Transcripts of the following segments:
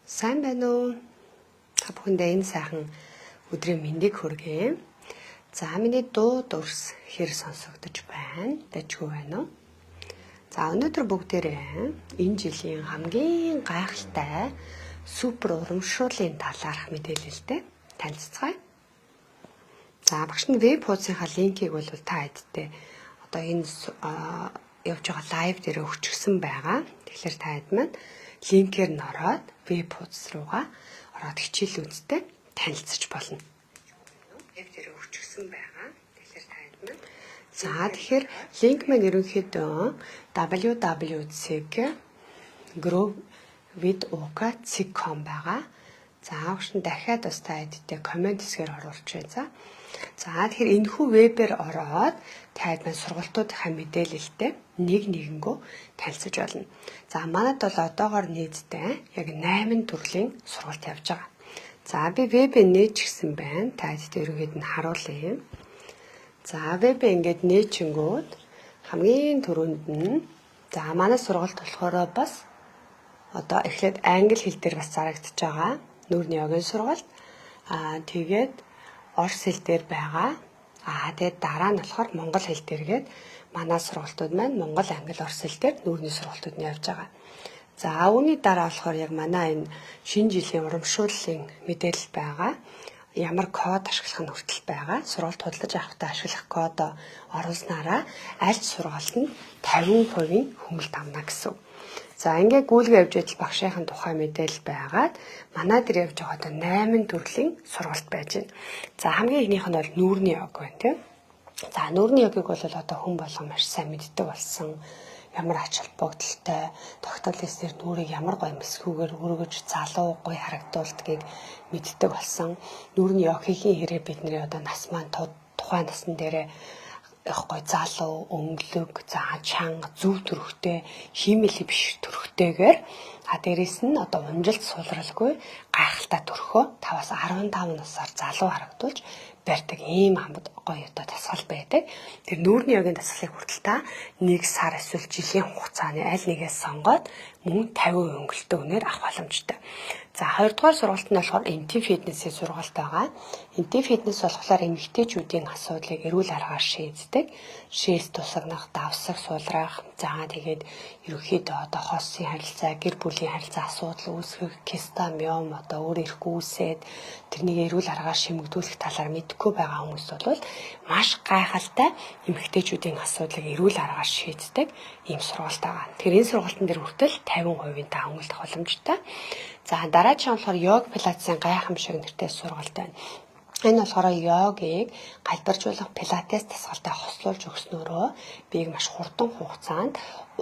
Сайн байна уу? Та бүхэндээ энэ сайхан өдрийн мэндийг хүргэе. За миний дуу дурс хэр сонсогдож байна? Дэжгүй байна уу? За өнөөдөр бүгдээрээ энэ жилийн хамгийн гайхалтай супер урамшууллын талаарх мэдээлэлтэй танилцгаая. За багш нь веб хуудсынхаа линкийг бол та хэдтэй одоо энэ явж байгаа лайв дээр өгчихсөн байгаа. Тэгэхээр та хэд маань линкээр н ороод веб хуудас руугаа ороод хичээл үзтээ танилцж болно. Веб дээр өгчихсөн байгаа. Тэгэхээр та хэд маань за тэгэхээр линк маань ерөнхийдөө www.growwithuk.com байгаа. За багш нь дахиад бас та хэдтэй комент хэсгээр оруулж байна. За тэгэхээр энэхүү вебээр ороод та хэд маань сургалтуудынхаа мэдээлэлтэй нэгэнгөө танилцж болно. За манайд бол одоогоор нийтдээ яг 8 төрлийн сургалт явж байгаа. За би вебээ нээчихсэн байна. Та хэд ерөнхийд нь харуулъя. За вебээ ингээд нээчингүүд хамгийн түрүүнд нь за манай сургалт болохоор бас одоо эхлээд англи хэл дээр бас зарагдчихж байгаа. Нүүрний огийн сургалт. Тэгээд орос хэл дээр байгаа. Тэгээд дараа нь болохоор монгол хэл дээргээд манай сургалтууд маань монгол, англи, орос хэл дээр нүүрний сургалтууд нь явж байгаа. За үүний дараа болохоор яг манай энэ шинэ жилийн урамшууллын мэдээлэл байгаа. Ямар код ашиглах нь хүртэл байгаа. Сургалт худалдаж авахдаа ашиглах код оруулснараа аль сургалт нь 50% хүмүлт авна гэсэн. За ингээд гүйлгээ явж идэл багшийн тухай мэдээлэл байгаад манай дээр явж байгаа одоо 8 төрлийн сургалт байж байна. За хамгийн ихнийх нь бол нүүрний ог байна тийм. За нүүрний огийг бол одоо хүн болгон маш сайн мэддэг болсон. Ямар ач холбогдолтой тогтоолын эсрэг нүрийг ямар гоё мэсгүүгээр өргөж залуу гоё харагдуулдгийг мэддэг болсон. Нүүрний огийн хэрэг бидний одоо нас маань тухайн насн дээрээ гой залуу, өнгөлөг, за чанга, зөв төрхтэй, хиймэл биш төрхтэйгээр дээрээс нь одоо унжилт суулралгүй гайхалтай төрхөө 5-15 насаар залуу харагдуулж барьдаг ийм хамт гоё одоо тасгал байдаг. Тэр нүүрний огийн тасгалыг хүртэл та 1 сар эсвэл жилийн хугацааны аль нэгээс сонгоод мөн 50% өнгөлтөө үнээр авах боломжтой. За хоёрдугаар сургалт нь болохоор интим фитнесийн сургалт байгаа. Интим фитнес болохоор эмэгтэйчүүдийн асуудлыг эрүүл аргаар шийддэг. Шээс тусагнах, давсах, сулрах, за тэгээд ерөнхийдөө одоо хосын харилцаа, гэр бүлийн харилцаа асуудал үүсгэх, киста, миом одоо өөр ирэхгүй үсээд тэрнийг эрүүл аргаар шимэгдүүлэх талаар мэдэхгүй байгаа хүмүүс бол маш гайхалтай эмэгтэйчүүдийн асуудлыг эрүүл аргаар шийддэг ийм сургалт байгаа. Тэгэхээр энэ сургалтын дээр хүртэл 50% та хөнгөлөх боломжтой. За дараагийн болохоор йог пилатесын гайхамшиг нэртэй сургалт байна. Энэ болохоор йогийг галбиржуулах пилатес тасгалтай хослуулж өгснөөрөө биеийг маш хурдан хугацаанд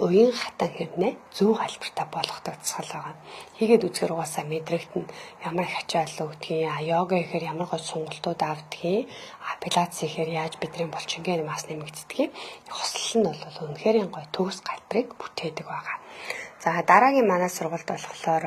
уян хатан хэмнээ зөв галбиртай болгодог тасгал байгаа. Хийгээд үзэхээр угаасаа мэдрэгдэн ямар их ачаалал өгдгийг, йога гэхээр ямар гол сонголтууд авдгийг, пилатес гэхээр яаж бидний булчингийн мас нэмэгддгийг хослол нь бол үнэхээр гоё төгс галбирыг бүтээдэг байгаа. За дараагийн манай сургалт болохоор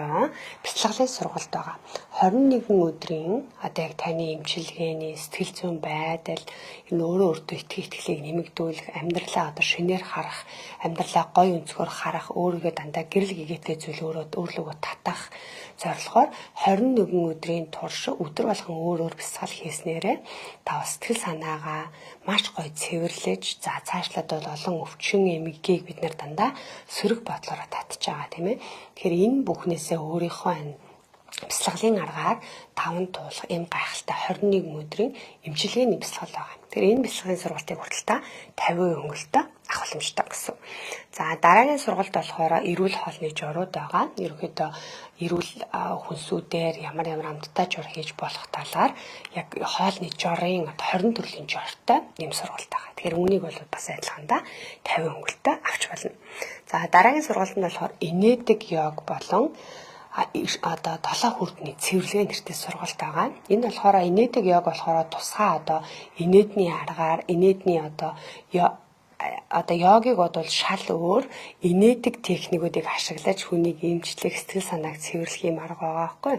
бяцлаглалын сургалт байгаа. 21 өдрийн одоо яг таны эмчилгээний сэтгэл зүйн байдал энэ өөрөө өөртөө итгэлийг нэмэгдүүлэх, амьдралаа одоо шинээр харах, амьдралаа гоё өнцгөр харах, өөрийгөө дандаа гэрэл гэгээтэй зүйл өөрлөгөө татах зорилгоор 21 өдрийн турш өдөр болгон өөр бяцлал хийснээрээ та сэтгэл санаагаа маш гоё цэвэрлэж, за цаашлаад бол олон өвчин эмгэгийг бид нэр дандаа сөрөг бодлороо татж байгаа тийм ээ. Тэгэхээр энэ бүхнээсээ өөрийнхөө энэ бяцлаглалын аргаар таван туулах эм гайхалтай 21 өдрийн эмчилгээний бяцлал байгаа. Тэгэхээр энэ бяцлаглалын сургалтыг хүртэл та 50% хөнгөлтөө авах боломжтой гэсэн. За дараагийн сургалт болохоор эрүүл хоолны журууд байгаа. Ерөнхийдөө эрүүл хүнсүүдээр ямар амттай жур хийж болох талаар яг хоолны журын 20 төрлийн журтай нэм сургалт байгаа. Тэгэхээр үүнийг бол бас адилхандаа 50% хөнгөлтөө авч болно. За дараагийн сургалт нь болохоор инээдэг йог болон одоо 7 хүрдний цэвэрлэгээ нэртэй сургалт байгаа. Энэ болохоор инээдэг йог болохоор тусгай одоо инээдний аргаар инээдний одоо йогийг бодвол шал өөр инээдэг техникүүдийг ашиглаж хүнийг эмчлэх, сэтгэл санааг цэвэрлэх юм арга байгаа байхгүй.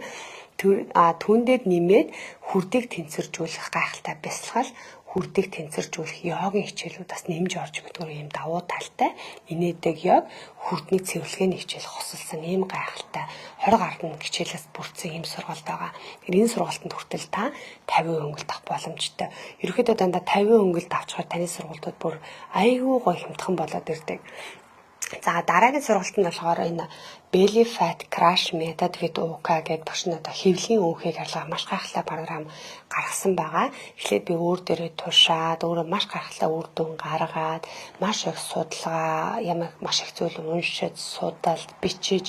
Түүндэд нэмээд хүрдийг тэнцвэржүүлэх гайхалтай бясалгал хүрдийг тэнцвэржүүлэх йогийн хичээлүүд бас нэмж орж өгдөг юм давуу талтай инээдэг йог хүрдний цэвэрлэгээний хичээл хосолсон ийм гайхалтай 20 гаруй хичээлээс бүрдсэн ийм сургалт байгаа. Тэгэхээр энэ сургалтанд хүртэл та 50% хөнгөлт авах боломжтой. Ерөнхийдөө дандаа 50% хөнгөлт авчихаар таны сургалтууд бүр айгүй гоё хямдхан болоод ирдэг. За дараагийн сургалтанд болохоор энэ Belly Fat Crash Method with UK гэдэг багш нь одоо хэвлэлийн өөхийг харьлаа маш гайхалтай програм гаргасан байгаа. Эхлээд би өөр дээрээ тушаад өөрөө маш гайхалтай үр дүн гаргаад маш их судалгаа ямар маш их зүйл уншиж, судалж, бичиж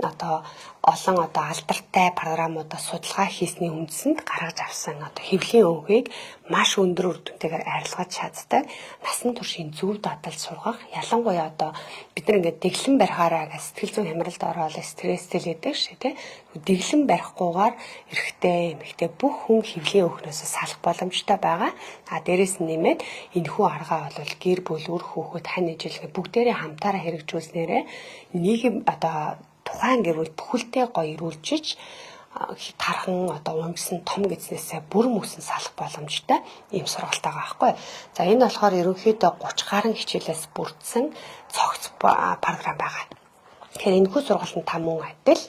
одоо олон одоо алдартай програмуудаа судалгаа хийсний үндсэнд гаргаж авсан одоо хэвлэлийн өөхийг маш өндөр үр дүнтэйгээр арилгаж чаддаг. Насан туршийн зөв дадал сургах ялангуяа одоо бид нар ингээд дэглэн барихаараа сэтгэл зүйн хямралд ороод стресстэй л байдаг шээ тий. Дэглэн барихгүйгээр эрэгтэй эмэгтэй бүх хүн хэвлэлийн өөхнөөс салах боломжтой байгаа. Дээрээс нь нэмээд энэхүү аргаа бол гэр бүл үр хүүхэд хань ижил бүгдээрээ хамтаараа хэрэгжүүлснээрээ нийгэм одоо тухайн гэр бүл бүхэлдээ гоё ирүүлжиж тархан одоо унжсан том гэснээсээ бүр мөсөн салах боломжтой ийм сургалт байгаа байхгүй. За энэ болохоор ерөнхийдөө 30 гаруй хичээлээс бүрдсэн цогц програм байгаа. Тэгэхээр энэхүү сургалтанд та мөн адил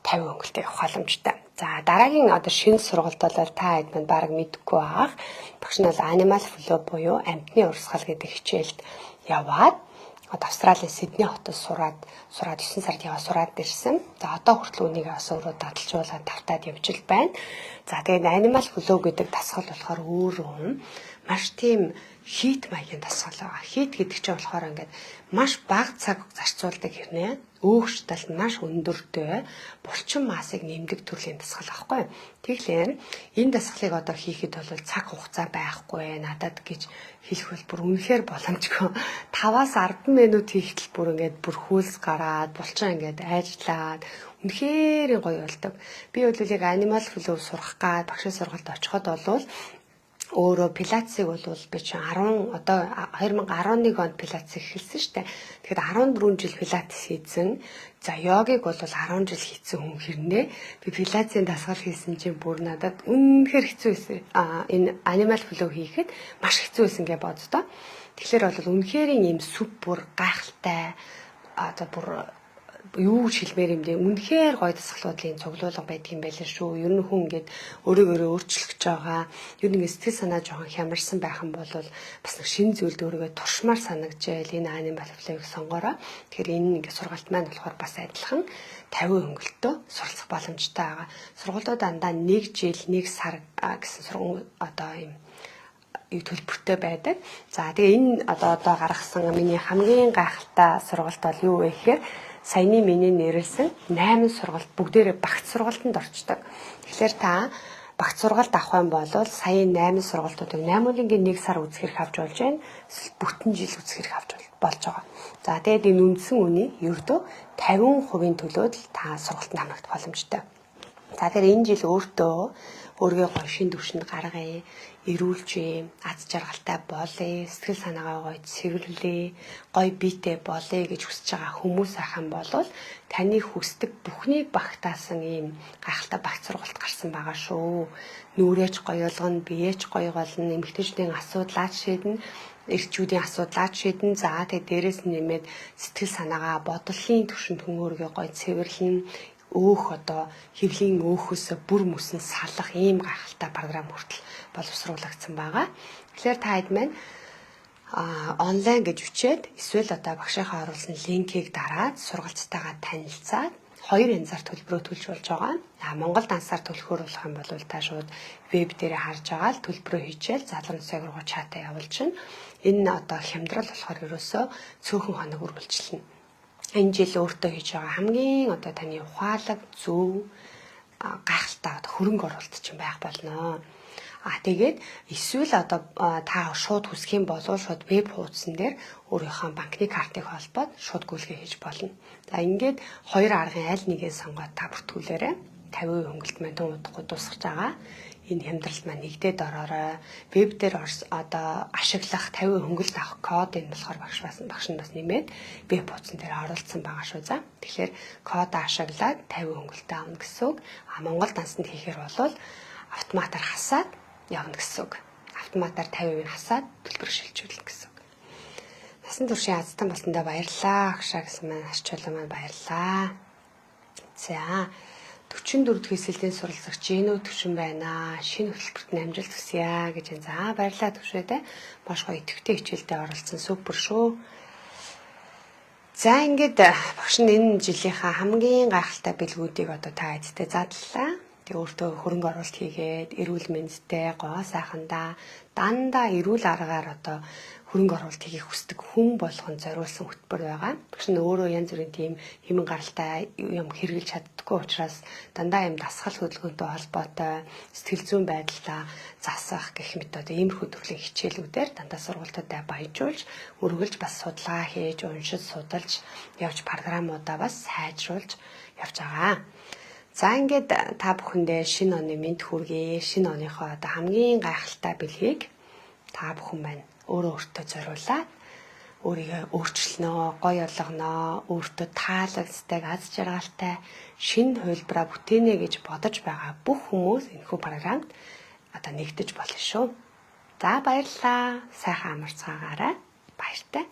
50 хөнгөлтэй явах боломжтой. За дараагийн одоо шинэ сургалт бол та хэд мань баг мэдгүй байгаа. Багш нь бол Animal Flow буюу амьтны урсгал гэдэг хичээлд яваад Австралийн Сидней хотод сураад 9 сард яваа сураад ирсэн. За одоо хүртэл үнийг бас өөрөө дадалжуулаад тавтаад явж байна. За тэгээд Animal Flow гэдэг дасгал болохоор өөрөө маш тийм хийт маягийн дасгал байгаа. Хийт гэдэг чинь болохоор ингээд маш бага цаг зарцуулдаг хэрнээ өөгчтөл маш өндөртэй булчин маасыг нэмдэг төрлийн дасгал байхгүй. Тэгэхээр энэ дасгалыг одоо хийхэд бол цаг хугацаа байхгүй надад гэж хэлэх бол бүр үнэхээр боломжгүй. 5-аас 10 минут хийхдээ бүр ингээд бүр хүүлс гараад булчин ингээд ажиллаад үнэхээр гоё болдог. Би бол яг Animal Flow сурах гад багшийн сургалт очиход болвол өөрөө пилатесийг бол би чинь 2011 онд пилатес эхэлсэн шүү дээ. Тэгэхээр 14 жил пилатес хийсэн. За йогыг бол 10 жил хийсэн хүн хэрнээ би пилатесийн дасгал хийсэн чинь бүр надад үнэхээр хэцүү байсан. Энэ Animal Flow хийхэд маш хэцүү байсан гэж боддоо. Тэгэхээр бол үнэхээр ийм супер гайхалтай одоо бүр юу гэж хэлмээр юм бэ? Үнэхээр гоё дасгалуудын цуглуулга байдаг юм байлаа шүү. Ер нь хүн ингээд өөрийгөө өөрчлөх гэж байгаа. Ер нь ингээд сэтгэл санаа жоохон хямарсан байх юм бол бас нэг шинэ зүйлд өөрийгөө туршмаар санагджээл энэ Animal Flow-ыг сонгороо. Тэгэхээр энэ ингээд сургалт маань болохоор бас адилхан 50 хөнгөлтөө суралцах боломжтой байгаа. Сургалтууд дандаа 1 жил 1 сар гэсэн одоо ийм төлбөртэй байдаг. За тэгээ энэ одоо гаргасан миний хамгийн гайхалтай сургалт бол юу вэ гэхээр саяны миний нэрэлсэн 8 сургалт бүгдээрээ багц сургалтанд орчдог. Тэгэхээр та багц сургалт авах юм бол сая 8 сургалтуудыг 8-ын 1 сар үзэхэрэг авч болж байна. Эсвэл бүтэн жил үзэхэрэг авч болж байгаа. За тэгээд энэ үндсэн үний ердөө 50% төлөөд та сургалтанд хамрагдах боломжтой. За тэгэхээр энэ жил өөрийгөө гоё шин төвшөнд гаргая, ирүүлжээ, аз жаргалтай болъё, сэтгэл санаагаа гоё цэвэрлэе, гоё биетэй болъё гэж хүсэж байгаа хүмүүс ахын бол таны хүсдэг бүхнийг багтаасан ийм гайхалтай багц сургалт гарсан байгаа шүү. Нүрээч гоё болгоно, биеэч гоё болно, эмэгтэйчүүдийн асуудлаа шийднэ, эрчүүдийн асуудлаа шийднэ. За тэгээд дээрэс нь нэмээд сэтгэл санаагаа бодлын төвшөнд хүмүүргээ гоё цэвэрлэнэ. Өөх одоо хэвлийн өөхөөс бүр мөсөн салах ийм гайхалтай програм хүртэл боловсруулагдсан байгаа. Тэгэхээр та хэд маань онлайн гэж үчээд эсвэл одоо багшийнхаа оруулсан линкийг дараад сургалтайгаа танилцаад 2 янзаар төлбөрөө төлж болж байгаа. Монгол дансаар төлөхөөр болох юм бол та шууд веб дээрээ харж байгаа л төлбөрөө хийчихэл залгамжын сургууль чатаа явуулчихна. Энэ одоо хямдрал болохоор ерөөсөө цөөхөн хоног үргэлжилнэ. Энэ жил өөртөө хийж байгаа хамгийн одоо таны ухаалаг зөв гайхалтай хөрөнгө оруулалт чинь байх болно. Тэгээд эсвэл одоо та шууд хүсэх юм бол шууд веб хуудсан дээр өөрийнхөө банкны картыг холбоод шууд гүйлгээ хийж болно. За ингээд 2 аргын аль нэгийг сонгоод та бүртгүүлээрэй. 50% хөнгөлт маань удахгүй дуусгаж байгаа. Энэ хямдралд маань нэгдээд ороорой. Веб дээр одоо ашиглах 50% хөнгөлт авах код энэ болохоор багш нь бас нэмээд веб хуудсан дээр оруулсан байгаа шүү. За тэгэхээр код ашиглаад 50% хөнгөлт авна гэсэн үг. Монгол дансанд хийхээр бол автоматар хасаад явна гэсэн үг. автоматар 50% нь хасаад төлбөр шилжүүлнэ гэсэн. Насан туршийн азтан болсондоо баярлалаа. Агшаа гэсэн маань арчлаа маань баярлалаа. За 44 дахь хэсэлтийн суралцагч Жинүү төвшин байна. Шинэ хөтөлбөрт амжилт хүсье гэж энэ. За баярлалаа төвшөөдөө. Маш гоё идэвхтэй хичээлдээ оролцсон супер шүү. За ингээд багш нь энэ жилийнхаа хамгийн гайхалтай бэлгүүдийг одоо та эцтэй задлаа. Тэг өөртөө хөрөнгө оруулалт хийгээд эрүүл мэндтэй гоо сайхандаа дандаа эрүүл аргаар одоо хөрөнгө оруулалт хийх хүсдэг хүн болгон зориулсан хөтөлбөр байгаа. Багш нь өөрөө янз бүрийн тийм хэмнэн гаралтай юм хэрэгжилж чаддаггүй учраас дандаа юм дасгал хөдөлгөөнтэй холбоотой сэтгэл зүйн байдлаа засах гэх мэт одоо иймэрхүү төрлийн хичээлүүдээр дандаа сургалтуудаа баяжуулж, өргөлж бас судалгаа хийж, уншиж, судалж явж програмуудаа бас сайжруулж явж байгаа. За ингээд та бүхэндээ шинэ оны мэд хүргэе. Шинэ оныхоо одоо хамгийн гайхалтай бэлгийг та бүхэн байна. Өөртөө зориулаад өөрийгөө өөрчлөнө, гоё болгоно, өөртөө таалагддаг, аз жаргалтай шинэ хувилбараа бүтээнэ гэж бодож байгаа бүх хүмүүс энэхүү програмд одоо нэгдэж болно шүү. За баярлалаа. Сайхан амарцгаагаарай. Баяртай.